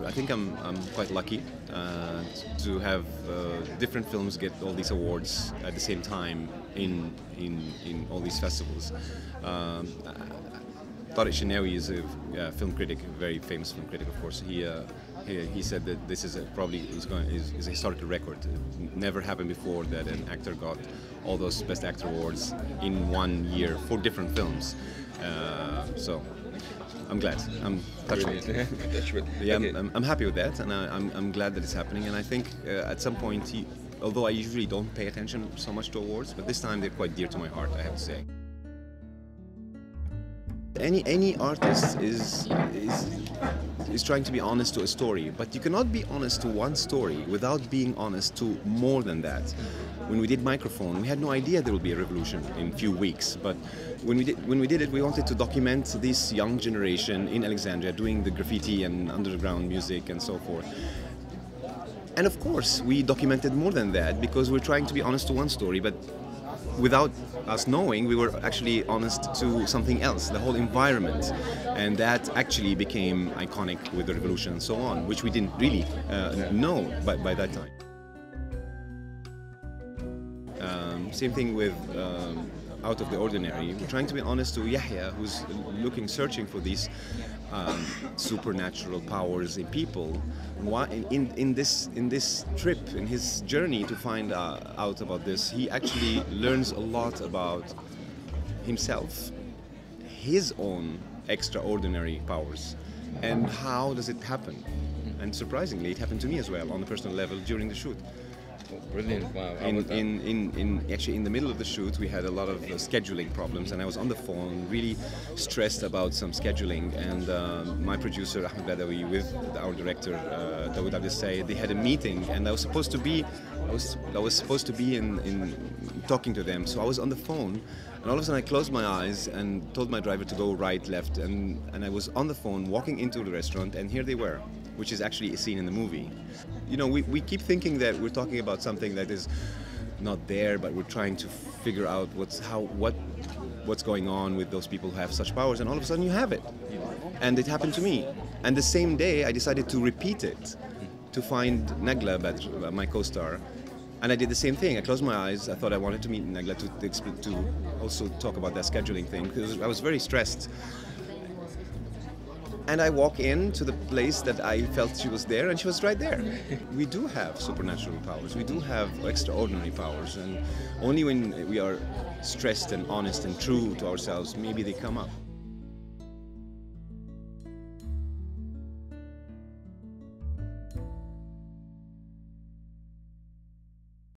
I think I'm quite lucky to have different films get all these awards at the same time in all these festivals. Tariq Shenawi is a film critic, a very famous film critic, of course. He said that this is is a historical record. It never happened before that an actor got all those Best Actor awards in 1 year for different films. So I'm glad. I'm touched. Yeah, Okay. I'm happy with that, and I'm glad that it's happening. And I think at some point, although I usually don't pay attention so much to awards, but this time they're quite dear to my heart, I have to say. Any artist is trying to be honest to a story, but you cannot be honest to one story without being honest to more than that. When we did Microphone, we had no idea there would be a revolution in a few weeks, but when we did it, we wanted to document this young generation in Alexandria doing the graffiti and underground music and so forth. And of course, we documented more than that because we're trying to be honest to one story, but without us knowing, we were actually honest to something else, the whole environment. And that actually became iconic with the revolution and so on, which we didn't really know by that time. Same thing with Out of the Ordinary. We're trying to be honest to Yahya, who's searching for these supernatural powers in people. Why, in this trip, in his journey to find out about this, he actually learns a lot about himself, his own extraordinary powers, and how does it happen. And surprisingly, it happened to me as well on a personal level during the shoot. Brilliant! Wow. Actually, in the middle of the shoot, we had a lot of scheduling problems, and I was on the phone, really stressed about some scheduling. And my producer Ahmed with our director Dawood Abdel Sayed, they had a meeting, and I was supposed to be in talking to them. So I was on the phone, and all of a sudden I closed my eyes and told my driver to go right, left, and I was on the phone walking into the restaurant, and here they were, which is actually a scene in the movie. You know, we keep thinking that we're talking about something that is not there, but we're trying to figure out what's going on with those people who have such powers, and all of a sudden you have it. And it happened to me. And the same day I decided to repeat it, to find Nagla, my co-star, and I did the same thing. I closed my eyes. I thought I wanted to meet Nagla to also talk about that scheduling thing, because I was very stressed. And I walk into the place that I felt she was there, and she was right there. We do have supernatural powers. We do have extraordinary powers, and only when we are stressed and honest and true to ourselves, maybe they come up.